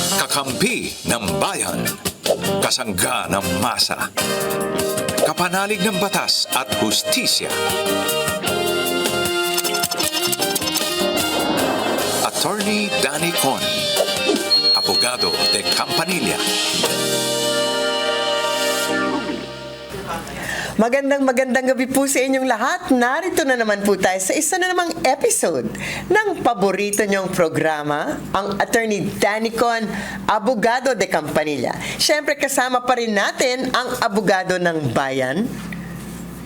Kakampi ng bayan. Kasangga ng masa. Kapanalig ng batas at hustisya. Attorney Danny Con. Abogado de Campanilla. Magandang gabi po sa inyong lahat. Narito na naman po tayo sa isa na namang episode ng paborito niyong programa, ang Attorney Danny Con, Abogado de Campanilla. Siyempre kasama pa rin natin ang Abogado ng Bayan,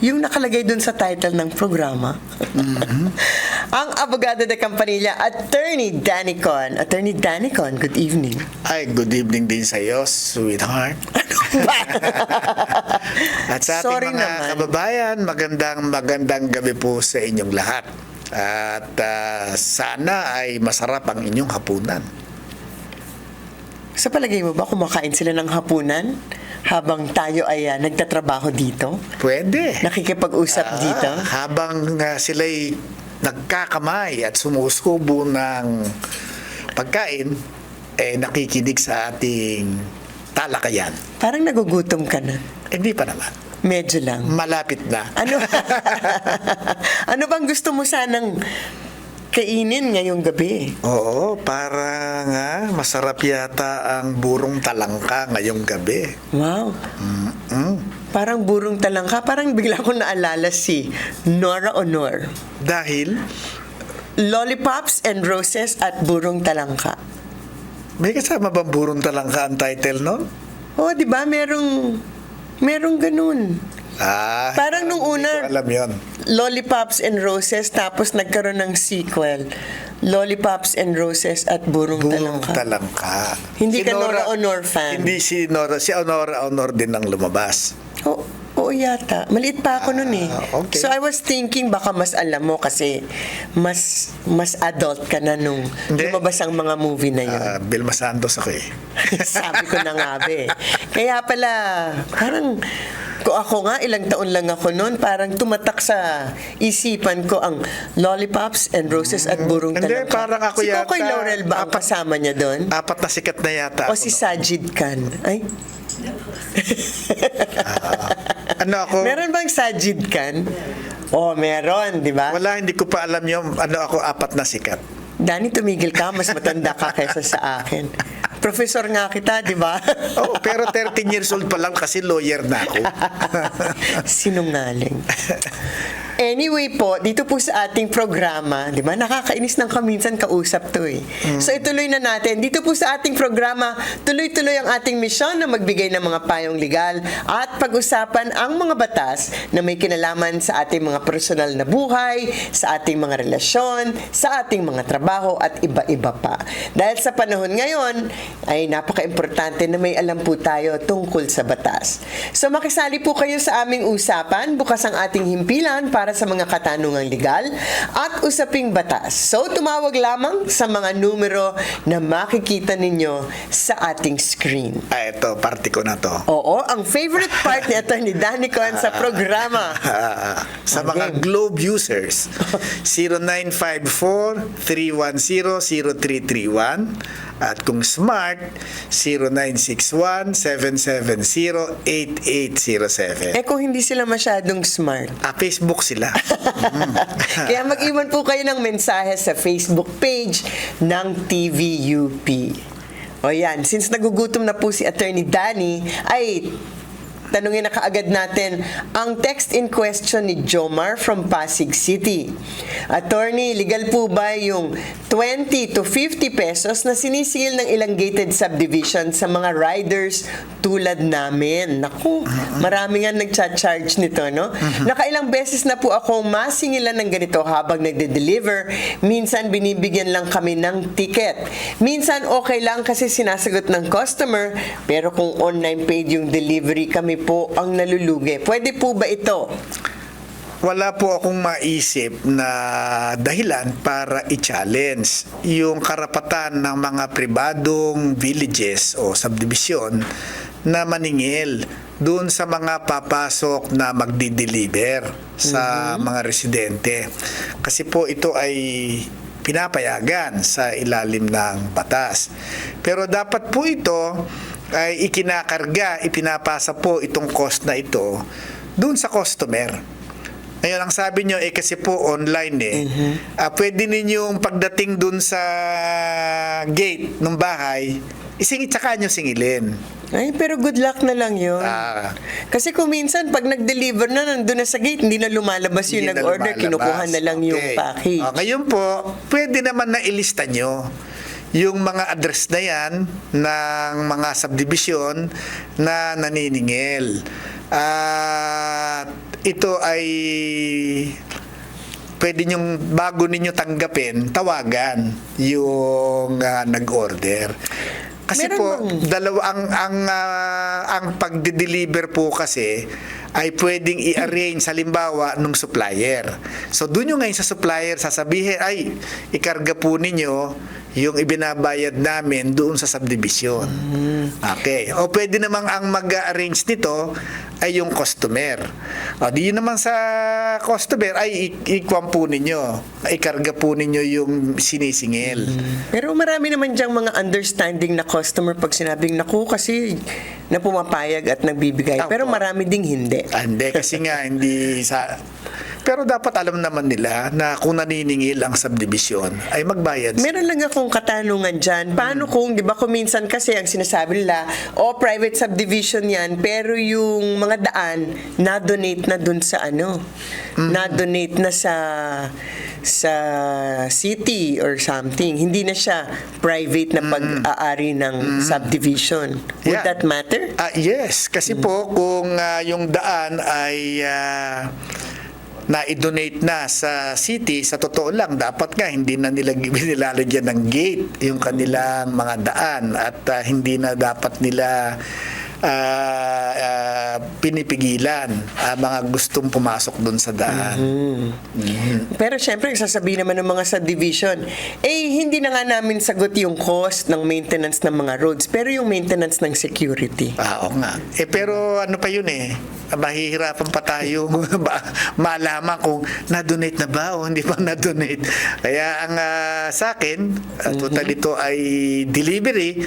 yung nakalagay dun sa title ng programa. Ang Abogado de Campanilla, Attorney Danny Con. Attorney Danny Con, good evening. Ay, good evening din sa iyo, sweetheart. At sa ating Sorry mga naman. kababayan, magandang gabi po sa inyong lahat. At sana ay masarap ang inyong hapunan. Sa palagay mo ba kumakain sila ng hapunan habang tayo ay nagtatrabaho dito? Pwede. Nakikipag-usap dito? Habang sila'y nagkakamay at sumusubo ng pagkain, nakikinig sa ating talakayan. Parang nagugutom ka na. Hindi pa naman. Medyo lang. Malapit na. Ano? Ano bang gusto mo sanang kainin ngayong gabi? Oo, parang masarap yata ang burong talangka ngayong gabi. Wow. Parang burong talangka. Parang bigla ko naalala si Nora Honor. Dahil Lollipops and Roses at Burong Talangka. may kasama bang burong talangka ang title nun? Oh, di ba? Merong ganun. Parang nung hindi una- ko alam yun. Lollipops and Roses, tapos nagkaroon ng sequel. Lollipops and Roses at Burong Burong Talangka. talangka. Hindi ka Nora Honor fan? Hindi si Nora. Si Nora Honor din ang lumabas. Oo yata. Maliit pa ako nun eh. Okay. So I was thinking baka mas alam mo kasi mas adult ka na nung Hindi. lumabas ang mga movie na yun. Vilma Santos ako eh. Sabi ko na nga be. Kaya pala, parang kung ako nga, ilang taon lang ako noon, parang tumatak sa isipan ko ang Lollipops and Roses at Burong Hindi, Talangka. parang ako si yata, Kokoy Laurel ba ang kasama niya doon? 4 na sikat na yata O ako si noon. Sajid Khan? Ay? Ano ako? Meron bang Sajid Khan? Oh, meron, di ba? Wala, hindi ko pa alam yung ako 4 na sikat. Dani, tumigil ka. Mas matanda ka kaysa sa akin. Professor nga kita, di ba? Oh, pero 13 years old pa lang kasi lawyer na ako. Sinungaling. Anyway po, dito po sa ating programa, di ba? Nakakainis ng kaminsan kausap to eh. So ituloy na natin. Dito po sa ating programa, tuloy-tuloy ang ating misyon na magbigay ng mga payong legal at pag-usapan ang mga batas na may kinalaman sa ating mga personal na buhay, sa ating mga relasyon, sa ating mga trabaho at iba-iba pa. Dahil sa panahon ngayon, ay napaka-importante na may alam po tayo tungkol sa batas. So makisali po kayo sa aming usapan, bukas ang ating himpilan para sa mga katanungang legal at usaping batas. So tumawag lamang sa mga numero na makikita ninyo sa ating screen. Ito, party ko na to. Oo, ang favorite part ni Atty. Danny Con sa programa. Sa mga Globe users, 0954-310-0331 at kung smart, 0961-770-8807. Eh kung hindi sila masyadong smart. Facebook sila. Kaya mag-iwan po kayo ng mensahe sa Facebook page ng TVUP. O yan, since nagugutom na po si Attorney Danny, ay tanungin na kaagad natin ang text in question ni Jomar from Pasig City. Attorney, legal po ba yung 20 to 50 pesos na sinisingil ng ilang gated subdivision sa mga riders tulad namin? Naku, marami nga nagcha-charge nito, no? Nakailang beses na po akong masingilan ng ganito habang nagde-deliver. Minsan binibigyan lang kami ng ticket. Minsan okay lang kasi sinasagot ng customer, pero kung online paid yung delivery, kami po ang nalulugi. Pwede po ba ito? Wala po akong maisip na dahilan para i-challenge yung karapatan ng mga pribadong villages o subdivision na maningil doon sa mga papasok na magdi-deliver sa mga residente. Kasi po ito ay pinapayagan sa ilalim ng batas. Pero dapat po ito ay ikinakarga, ipinapasa po itong cost na ito dun sa customer. Ngayon, ang sabi nyo, kasi po online pwede ninyong pagdating dun sa gate ng bahay, tsaka nyo singilin. Ay, pero good luck na lang yun. Kasi kung minsan, pag nag-deliver na, nandun na sa gate, hindi na lumalabas yung Hindi na nag-order, lumalabas. kinukuha na lang yung Okay. package. Ngayon po, pwede naman na ilista nyo yung mga address na yan ng mga subdivision na naniningil. At ito ay pwede nyong, bago ninyo tanggapin, tawagan yung nag-order. Kasi Meron po, bang- ang pagde-deliver po kasi ay pwedeng i-arrange halimbawa nung supplier. So doon yung ngayon sa supplier sasabihin, ay ikarga po ninyo yung ibinabayad namin doon sa subdivision. Okay. O pwede namang ang mag-arrange nito ay yung customer. O di yun naman sa customer ay ikwam po ninyo. Ikarga po ninyo yung sinisingil. Pero marami naman diyang mga understanding na customer pag sinabing, naku, kasi na pumapayag at nagbibigay. Opo. Pero marami ding hindi. Hindi, kasi nga hindi sa... Pero dapat alam naman nila na kung naniningil ang subdivision ay magbayad. Meron lang akong katanungan dyan. Paano kung, di ba, kung minsan kasi ang sinasabi nila, private subdivision yan, pero yung mga daan, na-donate na dun sa na-donate na sa city or something. Hindi na siya private na pag-aari ng subdivision. Would Yeah. that matter? Yes, kasi po kung yung daan ay na-donate na sa city, sa totoo lang, dapat nga hindi na nila nilalagyan ng gate yung kanilang mga daan at hindi na dapat nila pinipigilan mga gustong pumasok doon sa daan. Pero syempre, sasabihin naman ng mga subdivision, hindi na nga namin sagot yung cost ng maintenance ng mga roads, pero yung maintenance ng security. Oo nga. Pero ano pa yun mahihirapan pa tayo malaman kung na-donate na ba o hindi pa na-donate. Kaya ang sa akin, total ito ay delivery.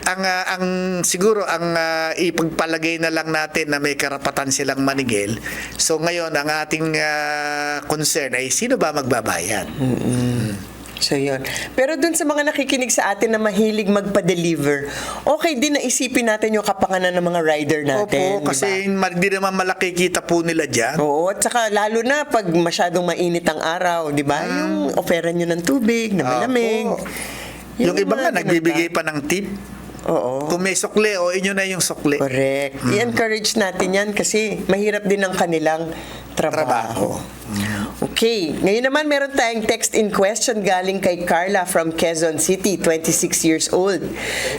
Ang siguro ang ipagpalagay na lang natin na may karapatan silang maningil. So ngayon ang ating concern ay sino ba magbabayad? So, yun. Pero dun sa mga nakikinig sa atin na mahilig magpa-deliver, okay din na isipin natin yung kapanganan ng mga rider natin. Opo, kasi di naman malaki kita po nila dyan. Oo, at saka lalo na pag masyadong mainit ang araw, di ba? Yung offeran nyo ng tubig na malamig. Opo. Yung iba nga, mga ganun nagbibigay ba? pa ng tip. Oo. Kung may sukle, inyo na yung sukle. Correct. I-encourage natin yan kasi mahirap din ang kanilang trabaho. Okay. Ngayon naman meron tayong text in question galing kay Carla from Quezon City, 26 years old.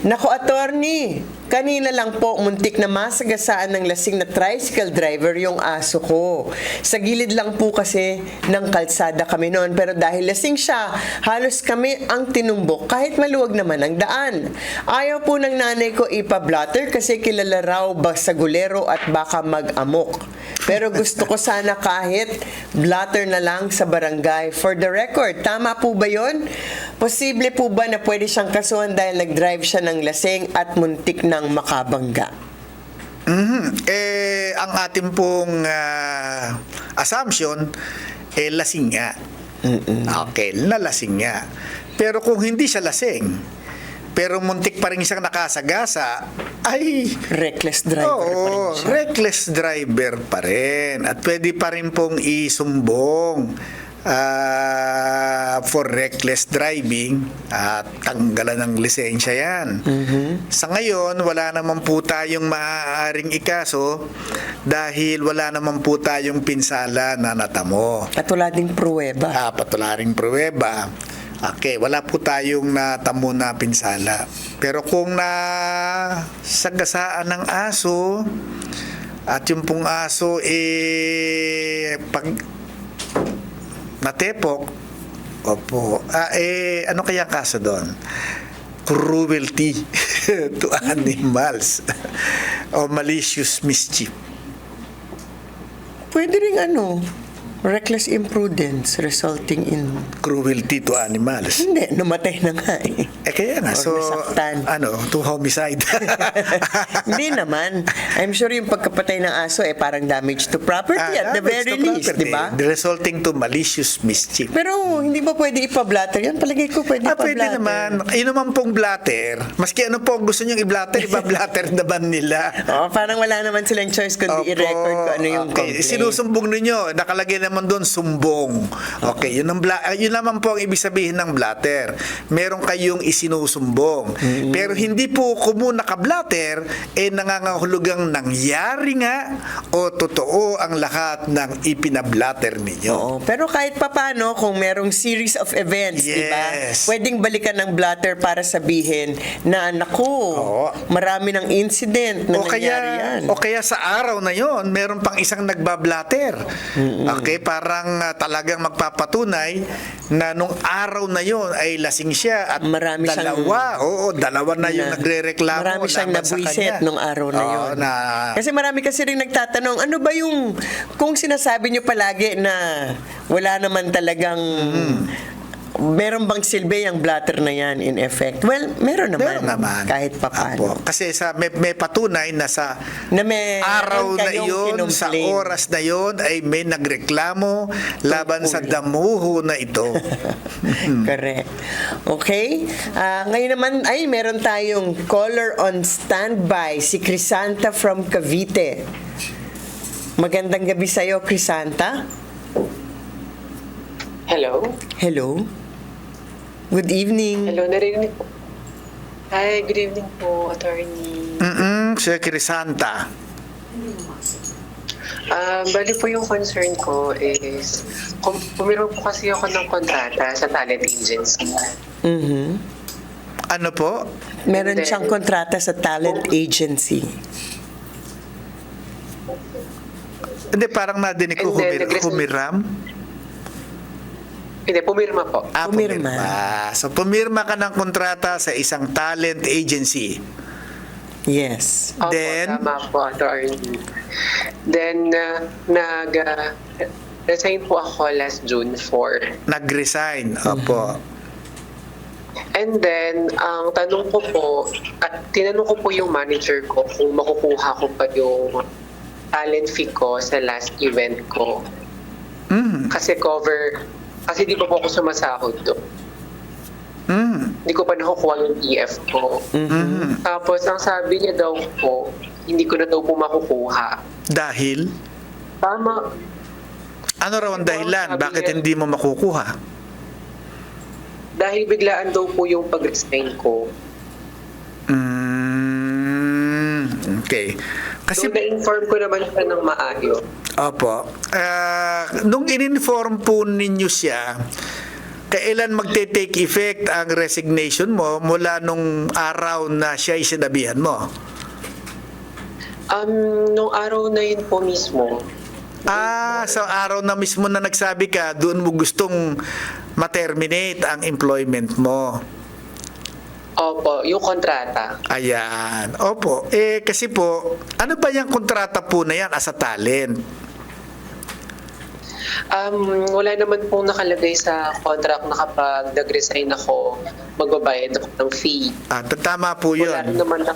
Nako, attorney, kanina lang po muntik na masagasaan ng lasing na tricycle driver yung aso ko. Sa gilid lang po kasi ng kalsada kami noon, pero dahil lasing siya, halos kami ang tinumbok kahit maluwag naman ang daan. Ayaw po ng nanay ko ipa-blotter kasi kilala raw basagulero at baka mag-amok. Pero gusto ko sana kahit blotter na lang sa barangay. For the record, tama po ba yun? Posible po ba na pwede siyang kasuhan dahil nag-drive siya ng lasing at muntik ng makabangga? Ang ating pong assumption, lasing nga. Okay, nalasing nga. Pero kung hindi siya lasing, pero muntik pa rin siyang nakasagasa, ay Reckless driver pa rin siya. reckless driver pa rin. At pwede pa rin pong isumbong for reckless driving at tanggalan ng lisensya yan. Sa ngayon, wala naman po tayong maaaring ikaso dahil wala naman po tayong pinsala na natamo. At wala ding pruweba. Patularing pruweba. Okay, wala po tayong natamo na pinsala. Pero kung nasagasaan ng aso at yung pong aso pag natepok, opo, ano kaya kaso doon? Cruelty to animals o malicious mischief. Pwede rin Reckless imprudence resulting in... Cruelty to animals. Hindi, namatay na nga eh. Kaya nga, Or so, nasaktan. to homicide. Hindi naman. I'm sure yung pagkapatay ng aso parang damage to property at the Damage very to least, property, di ba? Resulting to malicious mischief. Pero hindi ba pwede ipablatter yan? Palagay ko pwede Pwede ipablatter. naman. Yun naman pong blatter. Maski ano po gusto nyo i-blatter, iba-blatter naman nila. Parang wala naman silang choice kundi Opo. i-record ko ano yung Okay, complaint. sinusumbong ninyo, nakalagay naman doon sumbong. Okay, yun naman po ang ibig sabihin ng blatter. Meron kayong isinusumbong. Pero hindi po kumo nakablatter, nangangahulugang nangyari nga o totoo ang lahat ng ipinablatter ninyo. Oo. Pero kahit papano, kung merong series of events, di ba? Yes. Pwedeng balikan ng blatter para sabihin na, naku, Oo. marami ng incident na O nangyari yan. kaya sa araw na yon, meron pang isang nagbablatter. Okay, parang talagang magpapatunay na nung araw na yon ay lasing siya at Marami siyang- dalawa na yung nagrereklamo. Marami siyang laban sa nabwisit kanya. nung araw na Oo, yun. na- Kasi marami kasi rin nagtatanong, ano ba yung, kung sinasabi nyo palagi na wala naman talagang, meron bang silbi ang blatter na yan in effect? Well, meron naman. Meron naman. Kahit papano. Apo. Kasi may patunay na sa Na may araw na kayong iyon, sa kinumplain. oras na iyon, ay may nagreklamo laban sa damuho na ito. Correct. Okay. Ngayon naman, meron tayong caller on standby, si Crisanta from Cavite. Magandang gabi sa'yo, Crisanta. Hello? Hello. Good evening. Hello, narinig po. Hi, good evening po, attorney. Sir Crisanta. Bali po yung concern ko is, pumirma po kasi ako ng kontrata sa talent agency. Mhm. Ano po? Meron Hindi. siyang kontrata sa talent agency. Hindi, parang nadinig ko And then, humiram. Hindi, pumirma po. Pumirma. So, pumirma ka ng kontrata sa isang talent agency. Yes. Opo, Then? tama po, attorney. Then, resign po ako last June 4. Nag-resign. Opo. And then, ang tanong ko po, at tinanong ko po yung manager ko kung makukuha ko pa yung talent fee ko sa last event ko. Kasi di pa po ako sumasahod doon. Hindi ko pa nakukuha yung EF ko. Tapos, ang sabi niya daw po, hindi ko na daw po makukuha. Dahil? Tama. Ano raw ang dahilan? Sabi Bakit niya- hindi mo makukuha? Dahil biglaan daw po yung pag-resign ko. Okay. Kasi, So, na-inform ko naman siya ng maayos. opo. Nung in-inform po ninyo siya, kailan magte-take effect ang resignation mo mula nung araw na siya ay sinabihan mo? Nung araw na yun po mismo, So araw na mismo na nagsabi ka, doon mo gustong ma-terminate ang employment mo. opo, yung kontrata. Ayan. Opo. Kasi po, ano ba yung kontrata po na yan as a talent? Wala naman pong nakalagay sa contract na kapag nag-resign ako, magbabayad ako ng fee. Tama po Wala rin yun. naman na,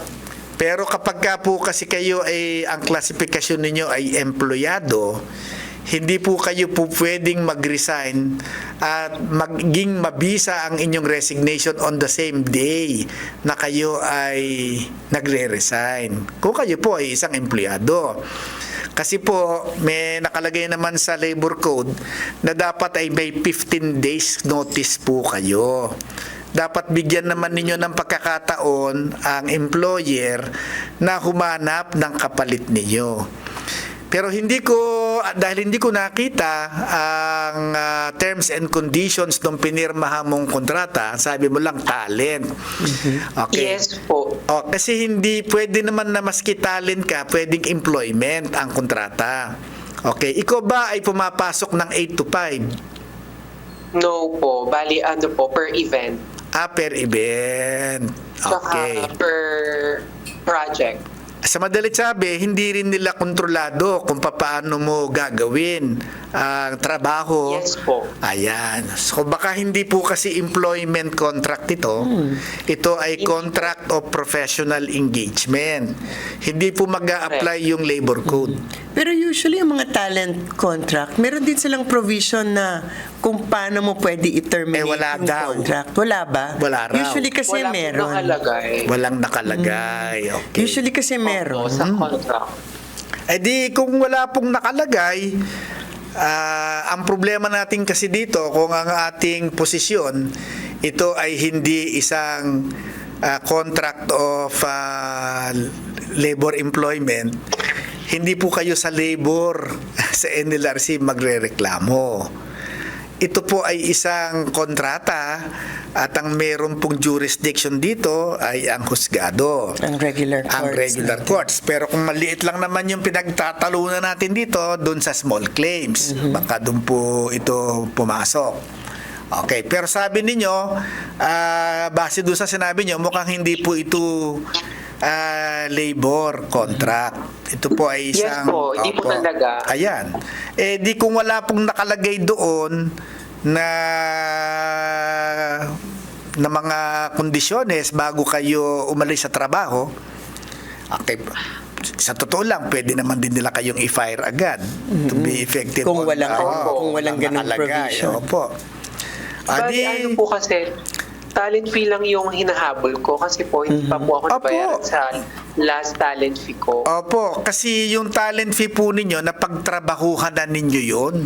Pero kapag ka po kasi kayo ay, ang klasifikasyon ninyo ay empleyado, hindi po kayo po pwedeng mag-resign at maging mabisa ang inyong resignation on the same day na kayo ay nagre-resign. Kung kayo po ay isang empleyado. Kasi po, may nakalagay naman sa labor code na dapat ay may 15 days notice po kayo. Dapat bigyan naman ninyo ng pagkakataon ang employer na humanap ng kapalit ninyo. Pero dahil hindi ko nakita ang terms and conditions ng pinirmahan mong kontrata, sabi mo lang talent. Okay. yes po. Kasi hindi pwede naman na maski talent ka, pwedeng employment ang kontrata. Okay, ikaw ba ay pumapasok ng 8 to 5? No po. Bali, per event. Per event. Saka Okay. per project. Sa madalit sabi, hindi rin nila kontrolado kung paano mo gagawin trabaho. Yes po. Ayan. So baka hindi po kasi employment contract ito. Ito ay contract of professional engagement. Hindi po mag-a-apply yung labor code. Pero usually, yung mga talent contract, meron din silang provision na kung paano mo pwede i-terminate wala yung daw. contract. Wala ba? Wala raw. Usually kasi Wala po meron. nakalagay. Walang nakalagay. Okay. Usually kasi meron. Opo, sa contract. Eh di kung wala pong nakalagay, ang problema natin kasi dito kung ang ating posisyon ito ay hindi isang contract of labor employment, hindi po kayo sa labor sa NLRC magrereklamo. Ito po ay isang kontrata at ang meron pong jurisdiction dito ay ang husgado. Ang regular courts. Ang regular courts. Pero kung maliit lang naman yung pinagtatalunan natin dito, doon sa small claims. Baka doon po ito pumasok. Okay, pero sabi ninyo, base doon sa sinabi nyo, mukhang hindi po ito labor contract. Ito po ay isang... Yes po, hindi po talaga. Ayan. Eh, di kung wala pong nakalagay doon na mga kondisyones bago kayo umalis sa trabaho, okay, sa totoo lang, pwede naman din nila kayong i-fire agad to be effective. Kung walang, Oo, kung walang ganung nakalagay. provision. Opo. Bali, ano po kasi, talent fee lang yung hinahabol ko kasi po hindi pa po ako Opo. nabayaran sa last talent fee ko. Opo, kasi yung talent fee po ninyo, napagtrabahuhan na ninyo yun.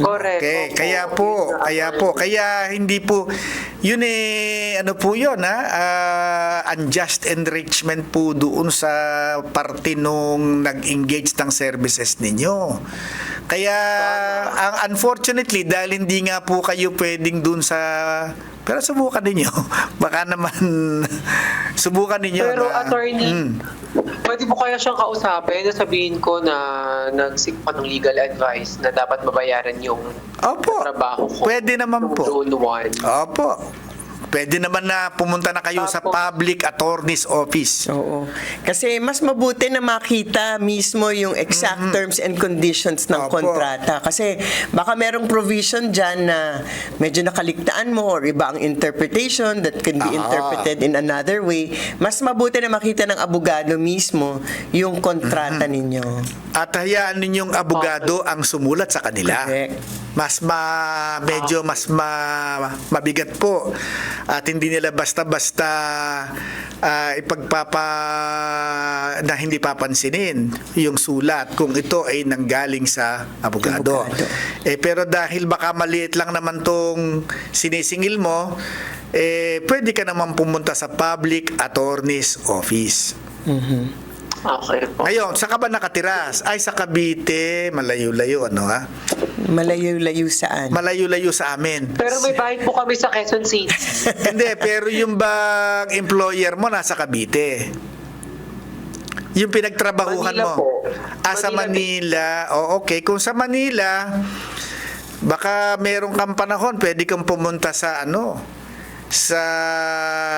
Correct. Okay, opo. kaya po, kaya hindi po, yun ano po yun, unjust enrichment po doon sa parte nung nag-engage ng services ninyo. Kaya, unfortunately, dahil hindi nga po kayo pwedeng doon sa, pero subukan ninyo, baka naman, subukan ninyo. Pero na, attorney, pwede mo kaya siyang kausapin na sabihin ko na nag-seek pa ng legal advice na dapat mabayaran yung Opo, trabaho ko. pwede naman po. June 1. Opo. Pwede naman na pumunta na kayo sa Tapos- Public Attorney's Office. Oo. Kasi mas mabuti na makita mismo yung exact terms and conditions ng Opo. kontrata. Kasi baka merong provision dyan na medyo nakaligtaan mo or iba ang interpretation that can be interpreted in another way. Mas mabuti na makita ng abogado mismo yung kontrata ninyo. At hayaan ninyong abogado ang sumulat sa kanila. Correct. Medyo mas mabigat po. At hindi nila basta-basta na hindi papansinin yung sulat kung ito ay nanggaling sa abogado. Abogado. Pero dahil baka maliit lang naman tong sinisingil mo, pwede ka naman pumunta sa Public Attorney's Office. Okay po. Ngayon, saan ka ba nakatira? Ay, sa Cavite, malayo-layo, ano ha? Malayo-layo saan? Malayo-layo sa amin. Pero may bahay po kami sa Quezon City. Hindi, pero yung bang employer mo nasa Cavite? Yung pinagtrabahuhan Manila mo? po. Sa Manila. Manila. Okay. Kung sa Manila, baka merong kang panahon, pwede kang pumunta sa sa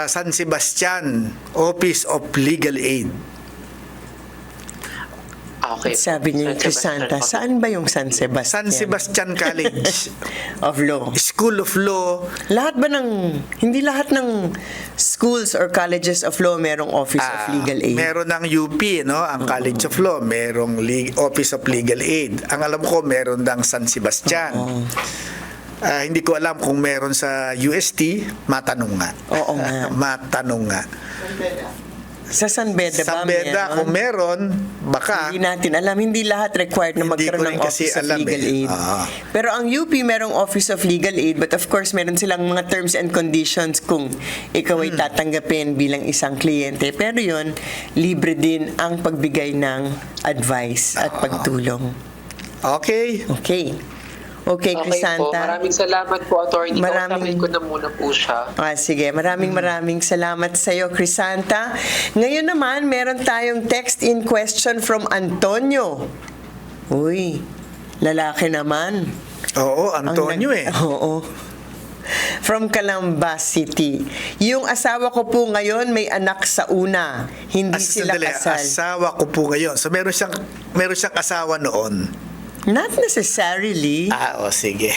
San Sebastian, Office of Legal Aid. Okay. Sabi niyo yung Crisanta, saan ba yung San Sebastian? San Sebastian College of Law. School of Law. Hindi lahat ng schools or colleges of law merong Office of Legal Aid. Meron ng UP, ang College of Law, merong Office of Legal Aid. Ang alam ko, meron ng San Sebastian. Hindi ko alam kung meron sa UST, matanong nga. Oo nga. Matanong nga. Sa San Beda Sa ba Beda, kung meron, baka... Hindi natin alam. Hindi lahat required na Hindi magkaroon ko rin ng kasi Office of alam Legal eh. Aid. Pero ang UP merong Office of Legal Aid, but of course meron silang mga terms and conditions kung ikaw ay tatanggapin bilang isang kliyente. Pero yun, libre din ang pagbigay ng advice at pagtulong. Okay. Okay. Okay, Okay po. Crisanta. Maraming salamat po, attorney. Maraming- Kausapin ko na muna po siya. Sige, maraming salamat sa iyo, Crisanta. Ngayon naman, meron tayong text-in question from Antonio. Uy, lalaki naman. Oo, Antonio Oo. From Calamba City. Yung asawa ko po ngayon may anak sa una. Hindi sila Sandali, kasal. asawa ko po ngayon. So meron siyang asawa noon. Not necessarily. Sige.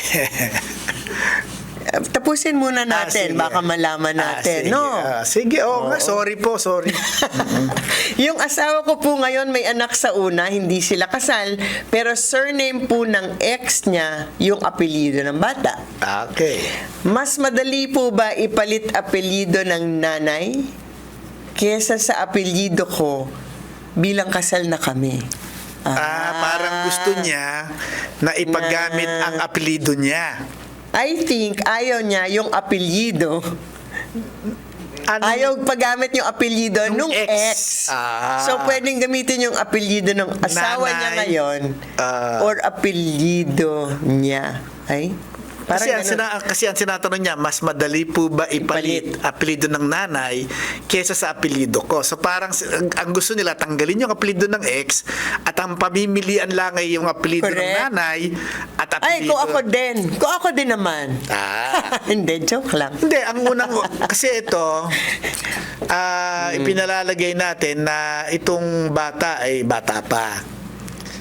Tapusin muna natin, Sige. baka malaman natin. Sige. No? Sige, nga. Sorry po, sorry. Yung asawa ko po ngayon may anak sa una, hindi sila kasal, pero surname po ng ex niya yung apelyido ng bata. Okay. Mas madali po ba ipalit apelyido ng nanay kesa sa apelyido ko bilang kasal na kami? Parang gusto niya na ipagamit ang apelyido niya. I think ayaw niya yung apelyido. Ayaw paggamit yung apelyido nung ex. So, pwedeng gamitin yung apelyido ng asawa niya Nanay. ngayon or apelyido niya. Ay? Parang Kasi ang sinatanong niya, mas madali po ba ipalit apelyido ng nanay kesa sa apelyido ko? So parang ang gusto nila, tanggalin yung apelyido ng ex at ang pamimilian lang ay yung apelyido ng Correct. nanay at Ay, apelyido. kung ako din naman. Hindi, joke lang. Hindi, ang unang, kasi ito, ipinalalagay natin na itong bata ay bata pa.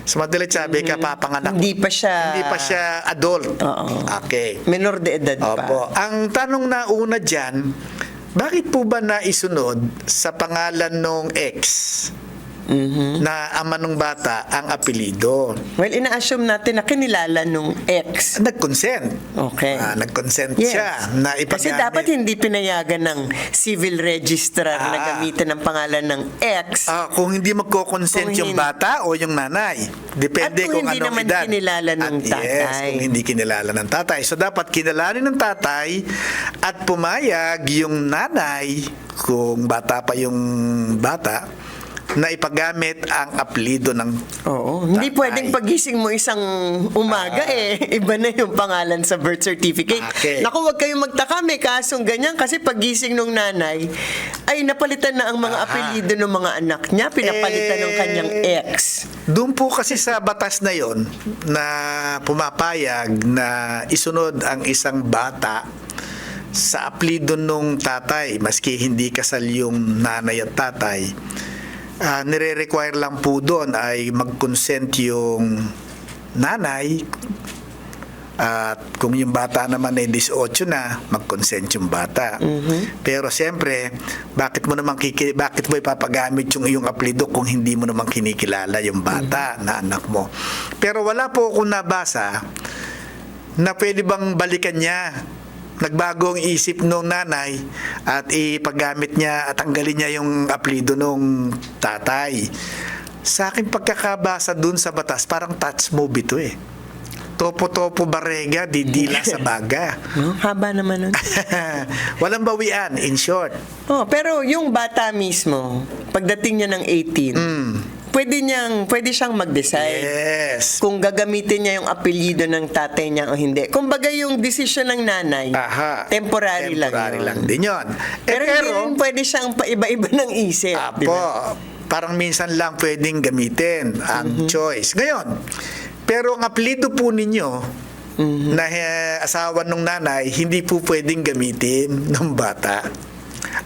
So madalit sabi, kapapanganak. Hindi pa siya adult. Oo. Okay. Menor de edad pa. Opo. Ang tanong na una dyan, bakit po ba naisunod sa pangalan ng ex na ama ng bata ang apelido? Well, ina-assume natin na kinilala nung ex. Nag-consent. Okay. Nag-consent Yes. siya na ipagamit. Kasi dapat hindi pinayagan ng civil registrar na gamitin ang pangalan ng ex. Kung hindi magko-consent Kung yung hin- bata o yung nanay. Depende At kung hindi anong naman edad. kinilala ng At tatay. Yes, kung hindi kinilala ng tatay. So dapat kinalanin ng tatay at pumayag yung nanay, kung bata pa yung bata, na ipagamit ang apelido ng Oo. Hindi tatay. pwedeng pagising mo isang umaga iba na yung pangalan sa birth certificate. Okay. Naku, wag kayong magtaka, may kasong ganyan kasi pagising nung nanay ay napalitan na ang mga apelyido ng mga anak niya, pinapalitan ng kanyang ex. Doon po kasi sa batas na yon na pumapayag na isunod ang isang bata sa apelido nung tatay, maski hindi kasal yung nanay at tatay, nire-require lang po doon ay mag-consent yung nanay at kung yung bata naman ay 18 na, mag-consent yung bata. Pero siyempre, bakit mo ipapagamit yung iyong apelido kung hindi mo naman kinikilala yung bata na anak mo? Pero wala po akong nabasa na pwede bang balikan niya. Nagbago ang isip nung nanay at ipagamit niya at tanggalin niya yung apelido nung tatay. Sa akin pagkakabasa dun sa batas, parang touch movie to eh. Topo-topo barega, didila sa baga. No? Haba naman nun. Walang bawian, in short. Pero yung bata mismo, pagdating niya ng 18, pwede siyang mag-decide. Yes. Kung gagamitin niya yung apelyido ng tatay niya o hindi. Kumbaga yung desisyon ng nanay, temporary lang din yun. Pero hindi rin pwede siyang paiba-iba ng isip. di ba? Parang minsan lang pwedeng gamitin ang choice. Ngayon, pero ang apelido po ninyo na asawa ng nanay, hindi po pwedeng gamitin ng bata.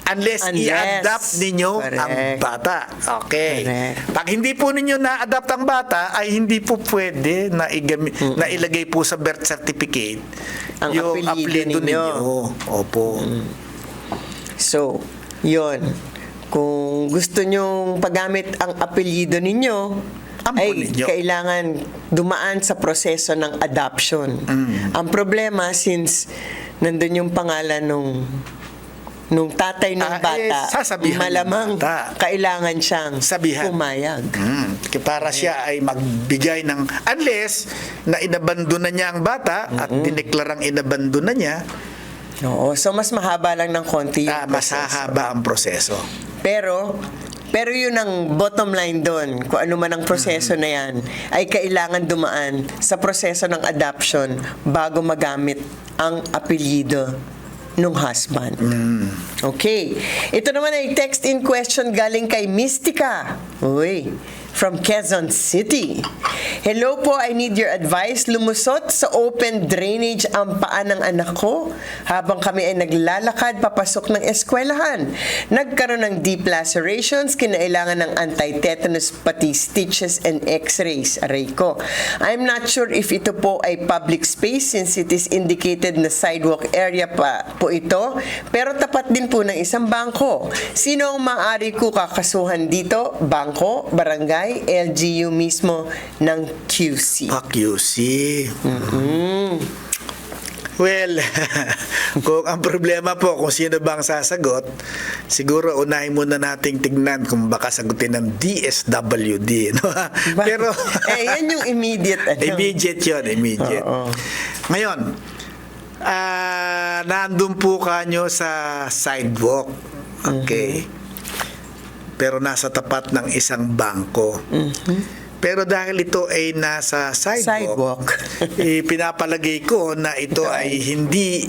Unless i-adapt ninyo ang bata. Okay. Correct. Pag hindi po ninyo na-adapt ang bata, ay hindi po pwede na ilagay po sa birth certificate Ang yung apelyido apelido ninyo. ninyo. Opo. So, yon. Kung gusto nyong paggamit ang apelyido ninyo, ay ninyo. kailangan dumaan sa proseso ng adoption. Ang problema, since nandun yung pangalan nung tatay ng bata, sasabihan malamang ng bata. kailangan siyang Sabihan. pumayag. Para siya ay magbigay ng, unless na inabandona niya ang bata at dineklarang inabandona niya, Oo, so mas mahaba lang ng konti yung mas proseso. hahaba ang proseso. Pero yun ang bottom line doon, kung ano man ang proseso na yan, ay kailangan dumaan sa proseso ng adoption bago magamit ang apelyido nung husband. Okay. Ito naman ay text in question galing kay Mystica. Uy. from Quezon City. Hello po, I need your advice. Lumusot sa open drainage ang paa ng anak ko habang kami ay naglalakad papasok ng eskwelahan. Nagkaroon ng deep lacerations, kinailangan ng anti-tetanus pati stitches and x-rays. Aray ko. I'm not sure if ito po ay public space since it is indicated na sidewalk area pa po ito, pero tapat din po ng isang bangko. Sino ang maaari ko kakasuhan dito? Bangko, barangay, LGU mismo ng QC. QC. Well, kung ang problema po kung sino bang sasagot, siguro unahin muna nating tignan kung baka sagutin ng DSWD. No? Pero yan yung immediate. Immediate yun, immediate. Oo. Ngayon, nandun po kanyo sa sidewalk. Okay. Pero nasa tapat ng isang bangko. Pero dahil ito ay nasa sidewalk. Pinapalagay ko na ito ay hindi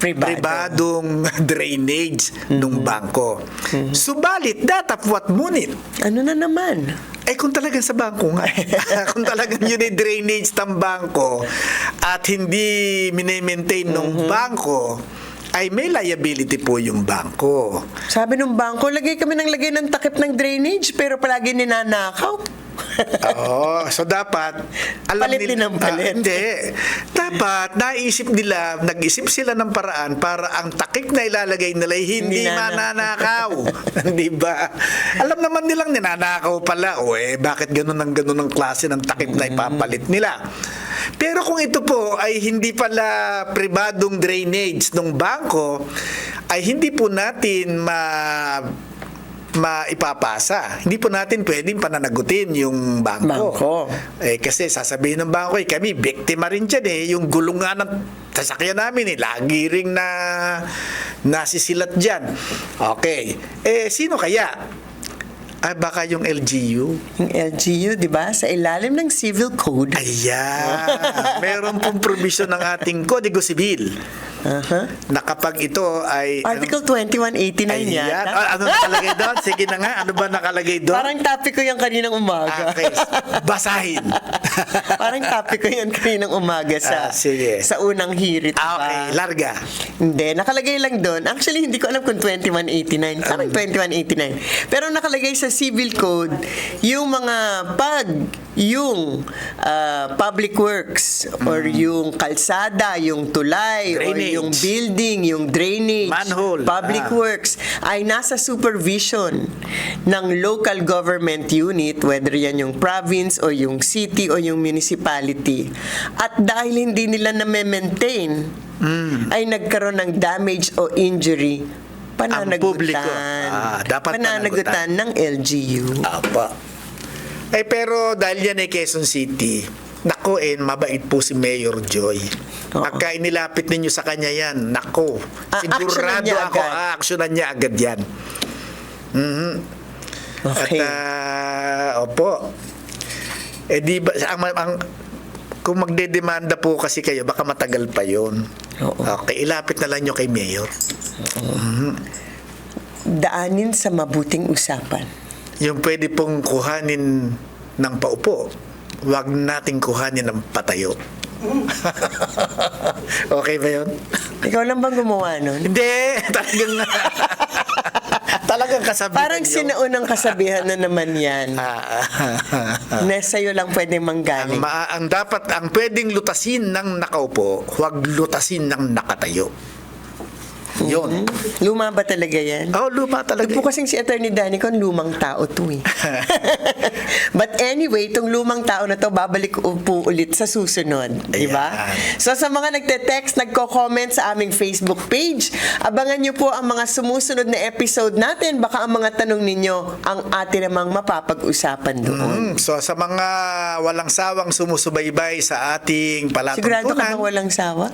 pribadong drainage ng bangko. Subalit, datapwat ngunit. Ano na naman? Kung talagang sa bangko nga. Kung talagang yun ay drainage ng bangko at hindi mini-maintain ng bangko, ay may liability po yung bangko. Sabi ng bangko, lagay kami ng lagay ng takip ng drainage pero palagi ninanakaw. So dapat alam Palit din ang palit. hindi. Dapat nag-isip sila ng paraan para ang takip na ilalagay nila ay hindi mananakaw. Di ba? Alam naman nilang ninanakaw pala. Bakit ganun ang klase ng takip na ipapalit nila? Pero kung ito po ay hindi pala pribadong drainage ng bangko, ay hindi po natin maipapasa. Hindi po natin pwedeng pananagutin yung bangko. Kasi sasabihin ng bangko, kami biktima rin dyan yung gulungan ng sasakyan namin lagi ring nasisilat dyan. Okay. Sino kaya? Baka yung LGU. Yung LGU, di ba? Sa ilalim ng Civil Code. Ayan. Meron pong provision ng ating Kodigo Sibil. Na kapag ito ay... Article 2189 yan. yata. Ano nakalagay doon? Sige na nga. Ano ba nakalagay doon? Parang topic ko yung kaninang umaga. Okay. Basahin. Parang topic ko yung kaninang umaga sige. sa unang hirit. Okay. Larga. Hindi. Nakalagay lang doon. Actually, hindi ko alam kung 2189. Parang 2189. Pero nakalagay sa Civil Code, yung mga yung public works or yung kalsada, yung tulay, drainage, or yung building, yung drainage, manhole, public works, ay nasa supervision ng local government unit, whether yan yung province o yung city o yung municipality. At dahil hindi nila na-maintain, ay nagkaroon ng damage o injury, pananagutan. Dapat pananagutan ng LGU. Apa. Pero dahil yan ay Quezon City, nako, mabait po si Mayor Joy. Pagka inilapit ninyo sa kanya yan, nako, sigurado ako, aksyonan niya agad yan. Okay. At, opo. Di ba, kung magdedemanda po kasi kayo, baka matagal pa yun. Okay, ilapit na lang nyo kay Mayor. Daanin sa mabuting usapan. Yung pwede pong kuhanin ng paupo, wag nating kuhanin ng patayo. Okay ba yun? Ikaw lang bang gumawa nun? Hindi, talagang kasabihan. Parang sinaunang kasabihan na naman yan. Na sa'yo lang pwede manggaling. Ang pwedeng lutasin ng nakaupo, huwag lutasin ng nakatayo. Yun. Luma ba talaga yan? Luma talaga. Ito po kasing si Attorney Danny Con, lumang tao to But anyway, itong lumang tao na to, babalik po ulit sa susunod. Diba? So sa mga nagte-text, nagko-comment sa aming Facebook page, abangan nyo po ang mga sumusunod na episode natin. Baka ang mga tanong ninyo ang atin namang mapapag-usapan doon. So sa mga walang sawang sumusubaybay sa ating palatuntunan. Sigurado ka bang walang sawa?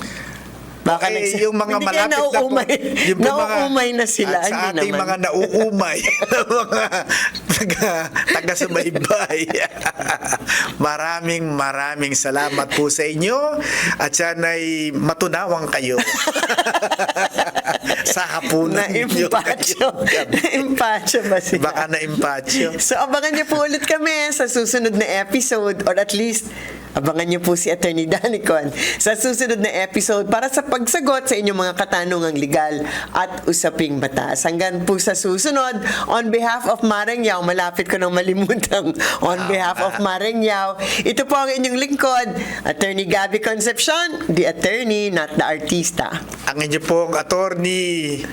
Baka yung mga malapit na po, yung nauumay na sila. At sa ating mga nauumay, mga taga-subaybay. Maraming salamat po sa inyo at sana'y matunawang kayo sa hapunan ninyo. Na-impatyo ba siya? Baka na-impatyo. So, abangan niyo po ulit kami sa susunod na episode, or at least, abangan niyo po si Attorney Danny Con sa susunod na episode para sa pagsagot sa inyong mga katanungang legal at usaping batas. Hanggang po sa susunod, on behalf of Mareng Yao, malapit ko nang malimutang, on behalf of Mareng Yao, ito po ang inyong lingkod, Attorney Gabby Concepcion, the attorney, not the artista. Ang inyo pong attorney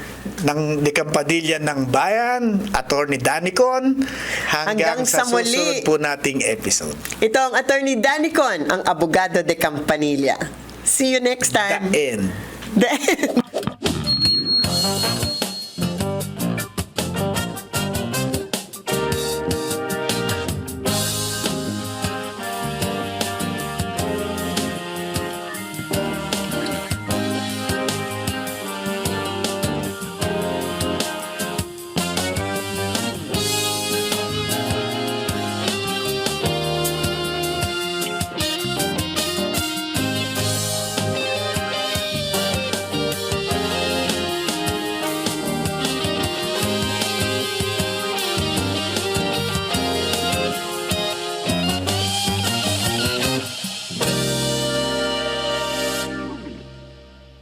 ng Decampadilla ng Bayan, Attorney Danny Con, hanggang sa muli. susunod po nating episode. Ito ang Attorney Danny Con, ang abogado de Campanilla. See you next time. The end. The end.